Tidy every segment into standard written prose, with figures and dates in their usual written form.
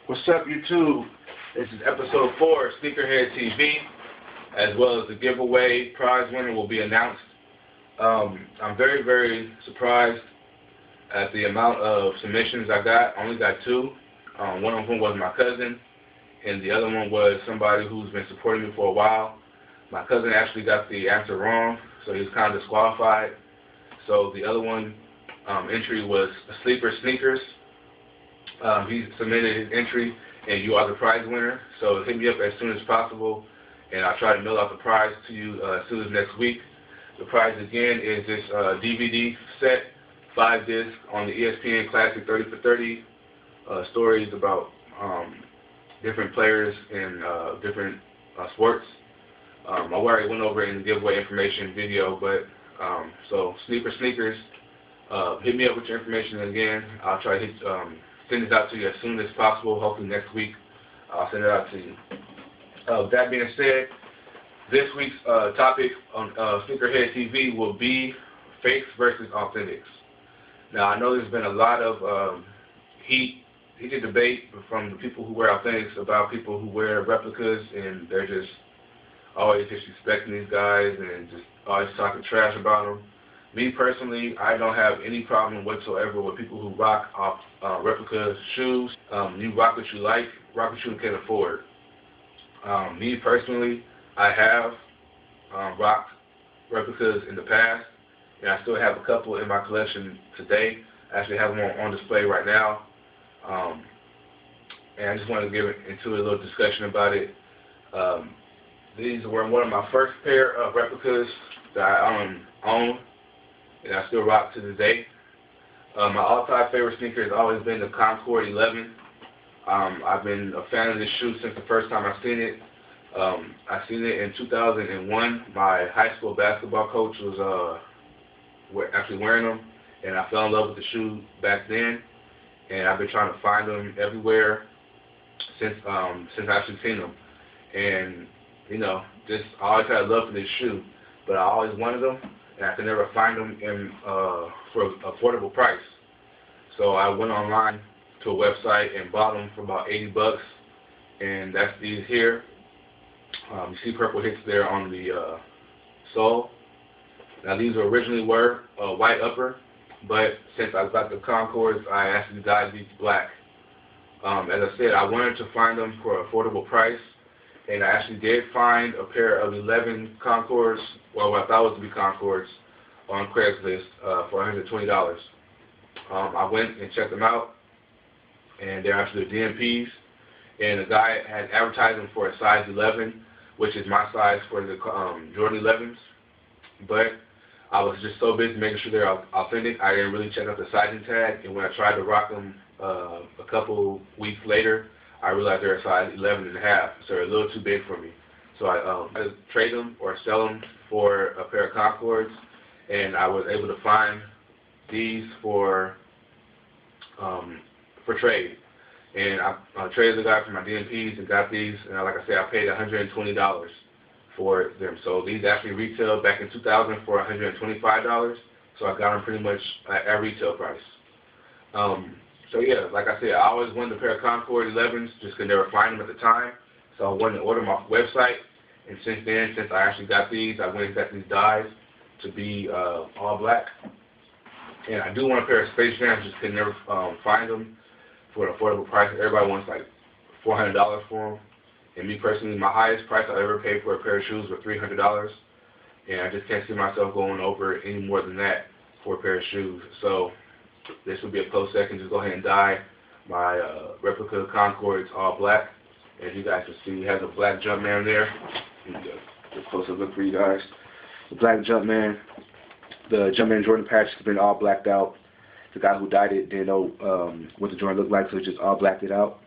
What's up, YouTube? This is episode 4 of SneakerHead TV, as well as the giveaway prize winner will be announced. I'm very, very surprised at the amount of submissions I got. I only got 2. One of them was my cousin, and the other one was somebody who's been supporting me for a while. My cousin actually got the answer wrong, so he's kind of disqualified. So the other one entry was Sleeper Sneakers. He submitted his entry, and you are the prize winner. So hit me up as soon as possible, and I'll try to mail out the prize to you as soon as next week. The prize again is this DVD set, 5 discs on the ESPN Classic 30 for 30, stories about different players in different sports. I already went over in the giveaway information video, but so Sleeper Sneakers, hit me up with your information again. I'll try to send it out to you as soon as possible. Hopefully next week I'll send it out to you. With that being said, this week's topic on SneakerHead TV will be fakes versus authentics. Now, I know there's been a lot of heated debate from the people who wear authentics about people who wear replicas, and they're just always disrespecting these guys and just always talking trash about them. Me personally, I don't have any problem whatsoever with people who rock replica shoes. You rock what you like, rock what you can afford. Me personally, I have rocked replicas in the past, and I still have a couple in my collection today. I actually have them on display right now. And I just want to get into a little discussion about it. These were one of my first pair of replicas that I own, and I still rock to this day. My all-time favorite sneaker has always been the Concord 11. I've been a fan of this shoe since the first time I seen it. I seen it in 2001. My high school basketball coach was actually wearing them, and I fell in love with the shoe back then. And I've been trying to find them everywhere since I actually seen them. And you know, just I always had a love for this shoe, but I always wanted them, and I could never find them in for an affordable price. So I went online to a website and bought them for about 80 bucks, and that's these here. You see purple hits there on the sole. Now these originally were white upper, but since I got the Concords, I actually dyed these black. As I said, I wanted to find them for an affordable price, and I actually did find a pair of 11 Concords, well, what I thought was to be Concords, on Craigslist for $120. I went and checked them out, and they're actually DMPs, and the guy had advertised them for a size 11, which is my size for the Jordan 11s, but I was just so busy making sure they're authentic, I didn't really check out the sizing tag, and when I tried to rock them a couple weeks later, I realized they're a size 11.5, so they're a little too big for me. So I trade them or sell them for a pair of Concords, and I was able to find these for trade. And I traded the guy for my DMPs and got these, and like I said, I paid $120 for them. So these actually retailed back in 2000 for $125, so I got them pretty much at retail price. So yeah, like I said, I always wanted a pair of Concord 11s, just could never find them at the time. So I wanted to order them off the website, and since then, since I actually got these, I went and got these dyes to be all black. And I do want a pair of Space Jams, just could never find them for an affordable price. Everybody wants like $400 for them. And me personally, my highest price I ever paid for a pair of shoes was $300. And I just can't see myself going over any more than that for a pair of shoes. So this would be a close second. Just go ahead and dye my replica Concords all black. As you guys can see, it has a black Jumpman there. Let me get a closer look for you guys. The black Jumpman. The Jumpman Jordan patch has been all blacked out. The guy who dyed it didn't know what the Jordan looked like, so he just all blacked it out.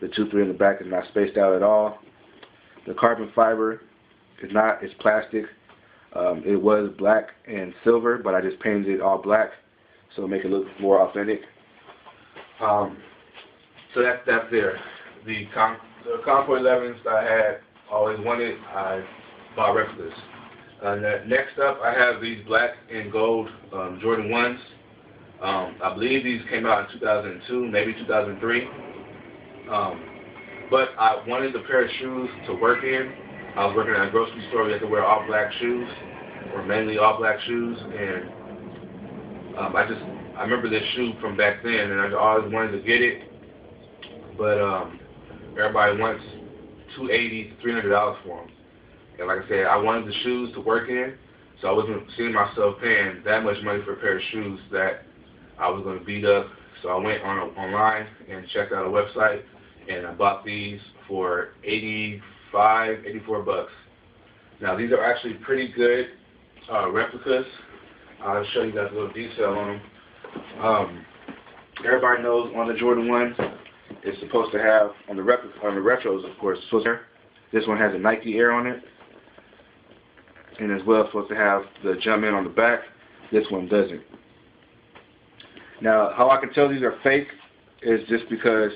The 2-3 in the back is not spaced out at all. The carbon fiber is not, it's plastic. It was black and silver, but I just painted it all black so to make it look more authentic. So that's there. The Concord 11s that I had always wanted, I bought replicas. Next up, I have these black and gold Jordan 1s. I believe these came out in 2002, maybe 2003. But I wanted a pair of shoes to work in. I was working at a grocery store. We had to wear all black shoes, or mainly all black shoes, and I remember this shoe from back then, and I always wanted to get it, but everybody wants $280 to $300 for them. And like I said, I wanted the shoes to work in, so I wasn't seeing myself paying that much money for a pair of shoes that I was going to beat up. So I went online and checked out a website, and I bought these for $84. Now these are actually pretty good replicas. I'll show you guys a little detail on them. Everybody knows on the Jordan 1, it's supposed to have, on the retros of course, this one has a Nike Air on it, and as well supposed to have the Jumpman on the back. This one doesn't. Now, how I can tell these are fake is just because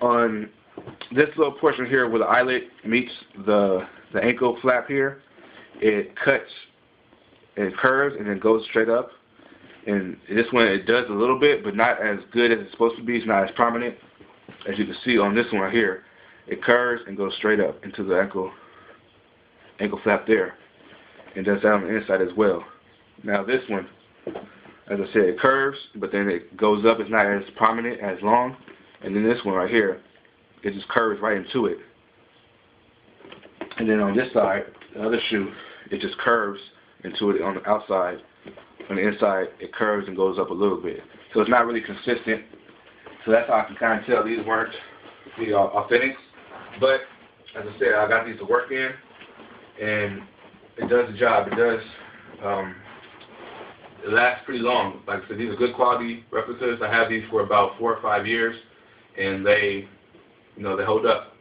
on this little portion here where the eyelet meets the ankle flap here, it cuts and curves and then goes straight up. And this one, it does a little bit, but not as good as it's supposed to be. It's not as prominent. As you can see on this one right here, it curves and goes straight up into the ankle flap there. And does that on the inside as well. Now this one, as I said, it curves, but then it goes up. It's not as prominent, as long. And then this one right here, it just curves right into it. And then on this side, the other shoe, it just curves into it on the outside. On the inside, it curves and goes up a little bit. So it's not really consistent. So that's how I can kind of tell these weren't the authentics. But, as I said, I got these to work in, and it does the job. It does. It lasts pretty long. Like I said, these are good quality replicas. I have these for about 4 or 5 years, and they hold up.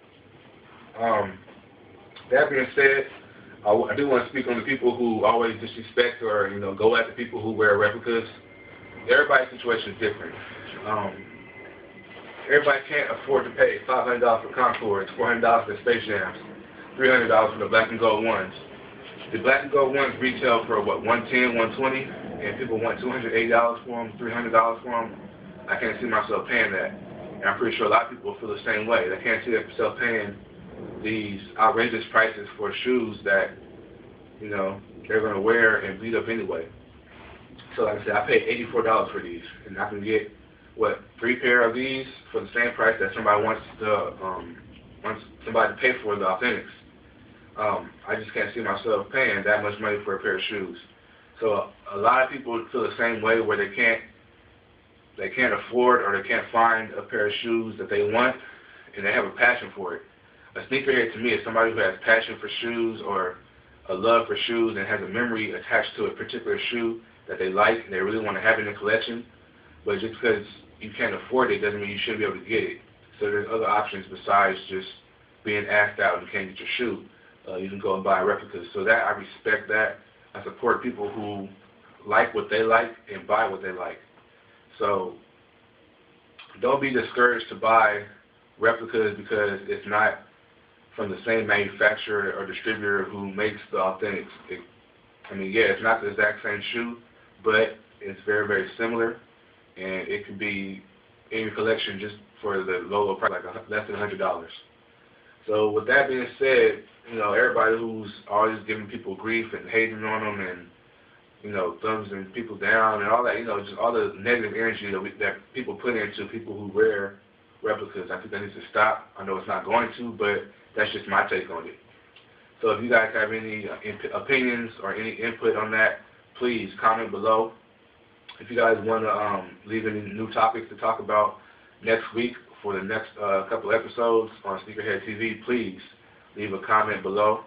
That being said, I do want to speak on the people who always disrespect or go at the people who wear replicas. Everybody's situation is different. Everybody can't afford to pay $500 for Concords, $400 for Space Jams, $300 for the black and gold ones. The black and gold ones retail for what, $110, $120, and people want $280 for them, $300 for them. I can't see myself paying that, and I'm pretty sure a lot of people feel the same way. They can't see themselves paying these outrageous prices for shoes that they're going to wear and beat up anyway. So like I said, I paid $84 for these, and I can get 3 pair of these for the same price that somebody wants somebody to pay for the authentics. I just can't see myself paying that much money for a pair of shoes. So a lot of people feel the same way, where they can't afford or they can't find a pair of shoes that they want, and they have a passion for it. A sneakerhead to me is somebody who has passion for shoes or a love for shoes and has a memory attached to a particular shoe that they like and they really want to have in their collection. But just because you can't afford it doesn't mean you shouldn't be able to get it. So there's other options besides just being asked out and you can't get your shoe. You can go and buy replicas. So that, I respect that. I support people who like what they like and buy what they like. So don't be discouraged to buy replicas because it's not from the same manufacturer or distributor who makes the authentics. It's not the exact same shoe, but it's very, very similar, and it can be in your collection just for the low price, like less than $100. So with that being said, everybody who's always giving people grief and hating on them and thumbsing people down and all that, just all the negative energy that people put into people who wear replicas, I think that needs to stop. I know it's not going to, but that's just my take on it. So if you guys have any opinions or any input on that, please comment below. If you guys want to leave any new topics to talk about next week for the next couple episodes on SneakerHead TV, please leave a comment below.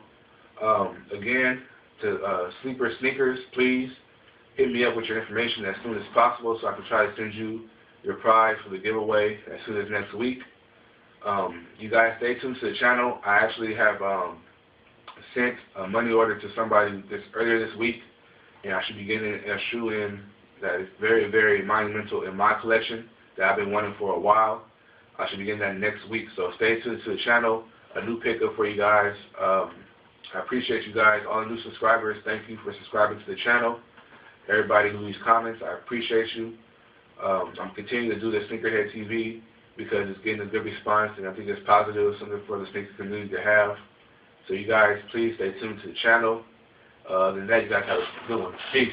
Again, to Sleeper Sneakers, please hit me up with your information as soon as possible so I can try to send you your prize for the giveaway as soon as next week. You guys stay tuned to the channel. I actually have sent a money order to somebody earlier this week, and I should be getting a shoe in that is very, very monumental in my collection that I've been wanting for a while. I should be getting that next week, so stay tuned to the channel. A new pickup for you guys. I appreciate you guys, all the new subscribers. Thank you for subscribing to the channel. Everybody who leaves comments, I appreciate you. I'm continuing to do the SneakerHead TV because it's getting a good response, and I think it's positive, something for the sneaker community to have. So you guys, please stay tuned to the channel. Other than that, you guys have a good one. Peace.